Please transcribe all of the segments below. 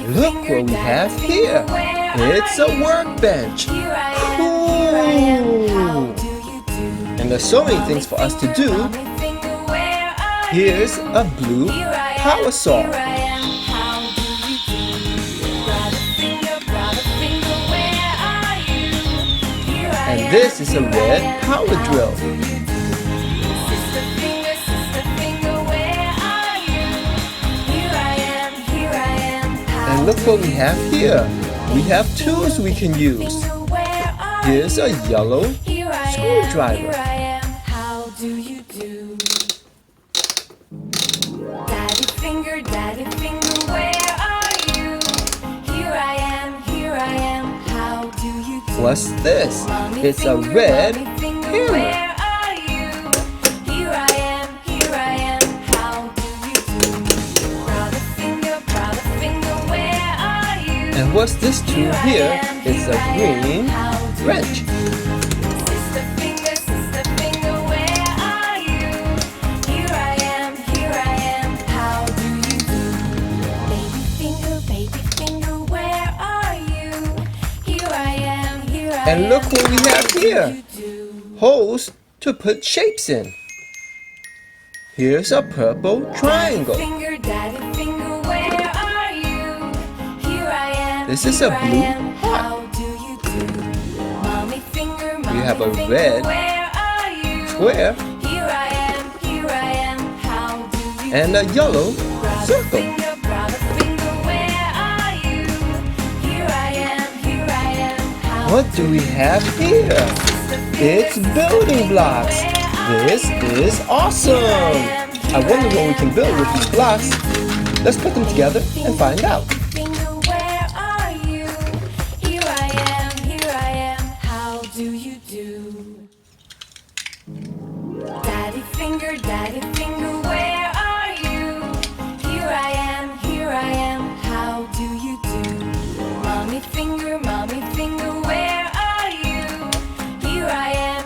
Look what we have here. It's a workbench. Cool. And there's so many things for us to do. Here's a blue power saw. And this is a red power drill. And look what we have here. We have tools we can use. Here's a yellow screwdriver. Daddy finger, where are you? Here I am, how do you do? What's this? It's a red hammer. Where are you? Here I am, how do you do? Brother finger, where are you? And what's this tool here? It's a green wrench. Sister finger, where are you? Here I am, how do you do? Baby finger, where are you? Here I am, And look what we have here. how do you do? Holes to put shapes in. Here's a purple triangle. Daddy finger, where are you? Here I am. This is a blue heart. How do you do? Mommy finger, We have a red where are you? square Here I am, how do you do? and a yellow circle. Brother finger, where are you? Here I am, how What do we have here? It's building blocks. This is awesome. I wonder what we can build with these blocks. Let's put them together and find out. Finger, where are you? Here I am, how do you do? Daddy finger, where are you? Here I am, how do you do? Mommy finger, where are you? Here I am,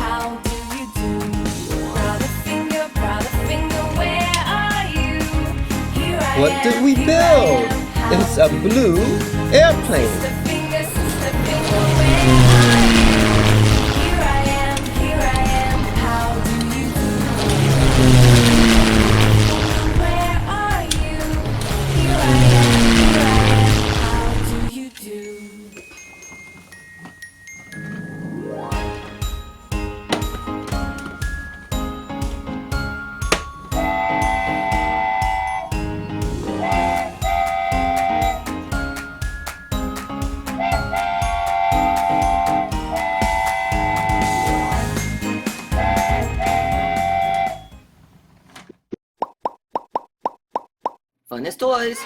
how do you do? Brother finger, where are you? Here I What did we build? It's a blue airplane. Sister finger, where are you? Here I am, how do you do? Where are you? Here I am, how do you do? Funnest toys.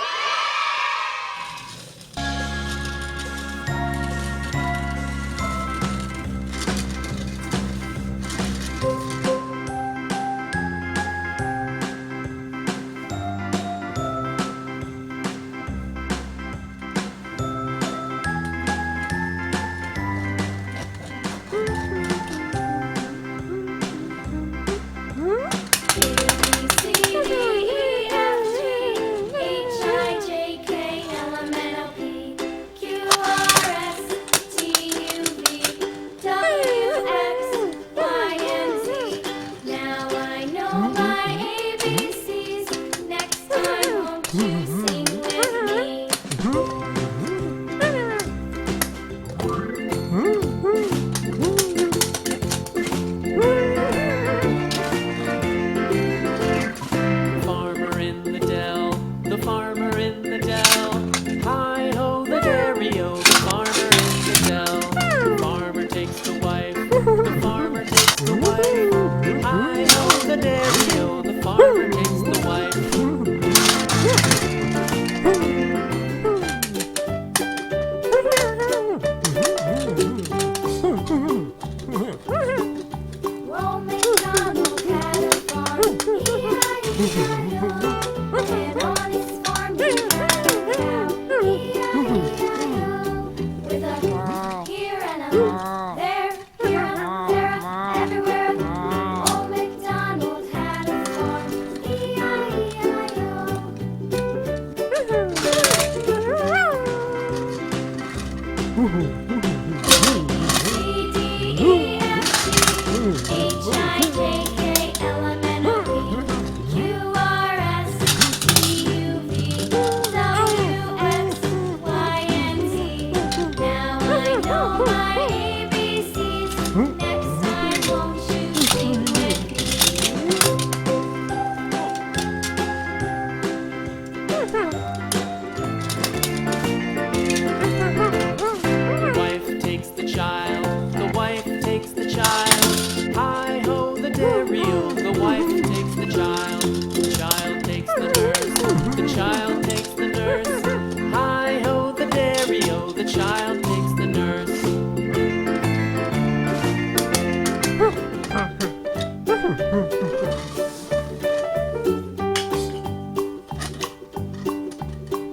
The child takes the nurse. The child takes the nurse. Hi ho the dairy-o, the child takes the nurse.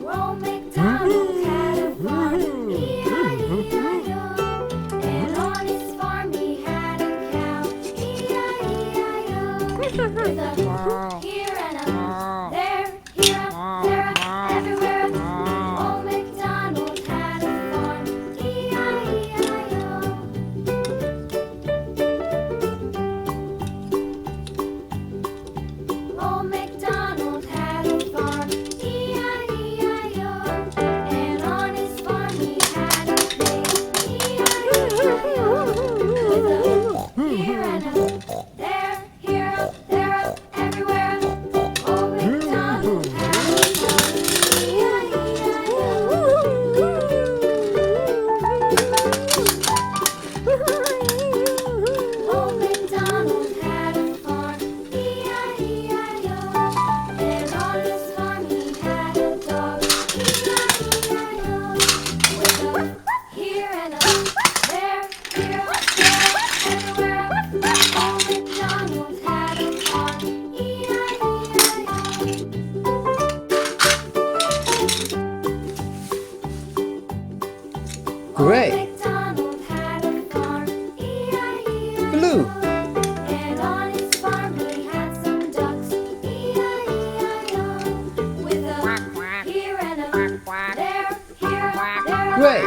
Old MacDonald had a farm, E-I-E-I-O. And on his farm he had a cow, E-I-E-I-O. With a here and a there, here a, there a, everywhere. Old MacDonald had a farm, E-I-E-I-O. Old MacDonald had a farm, E-I-E-I-O. And on his farm he had a pig, E-I-E-I-O. With a here and a there, here a, there a, everywhere. Old MacDonald had a farm, E-I-E-I-O. Old MacDonald had a farm, E-I-E-I-O. And on his farm he had a dog, E-I-E-I-O. With a here and a there, here a, there a, everywhere. Old MacDonald had a farm, E-I-E-I-O. Great. MacDonald had a farm, E-I-E-I-O. Blue. And on his farm he had some ducks, E-I-E-I-O. With a here and a there, here, there, Great.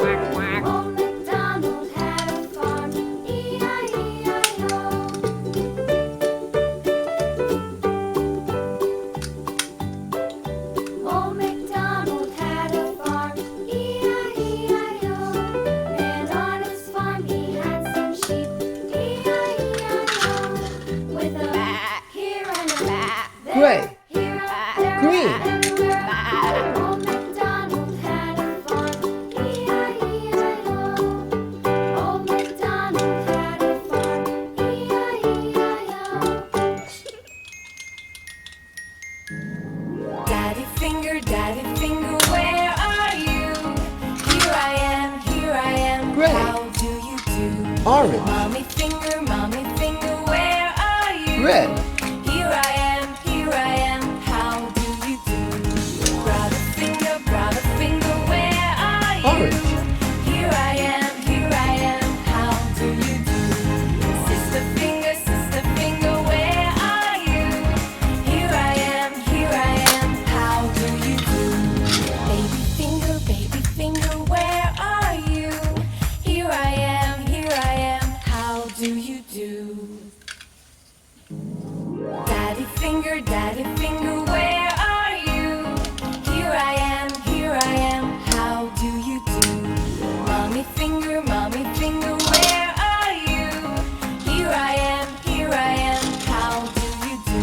everywhere. Old MacDonald had a farm, E-I-E-I-O. Old MacDonald had a farm, E-I-E-I-O. And on his farm he had some sheep, E-I-E-I-O. With a here and a there, Great. here, there, Green. everywhere. Old MacDonald had a farm, E-I-E-I-O. Old MacDonald had a farm, E-I-E-I-O. Daddy finger, where are you? Here I am, Great. how do you do? Orange. Mommy finger, where are you? Red. Here I am, how do you do? Brother finger, where are you? Orange. Here I am, how do you do? Sister finger, where are you? Here I am, how do you do? Baby finger, where are you? Here I am, how do you do? Daddy finger, where are you? Here I am, how do you do? Mommy finger, where are you? Here I am, how do you do?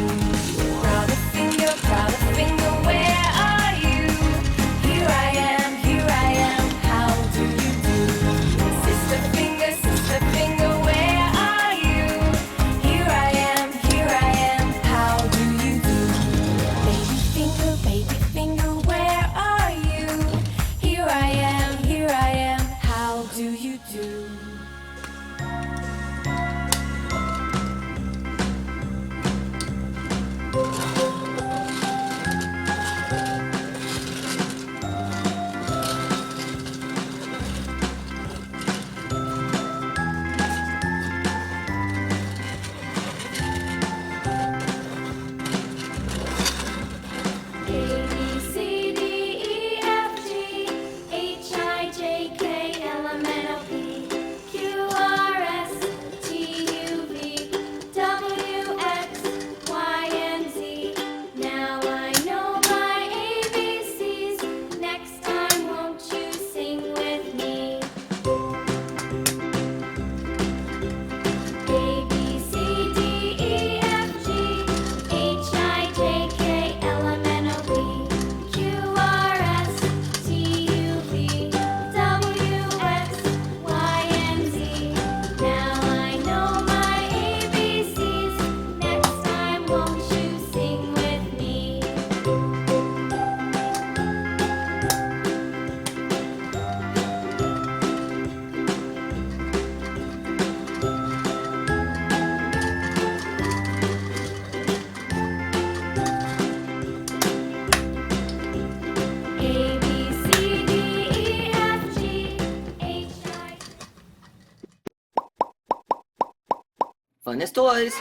Brother finger, where are you? Here I am, how do you do? Sister finger, where are you? Here I am, how do you do? Funnest toys.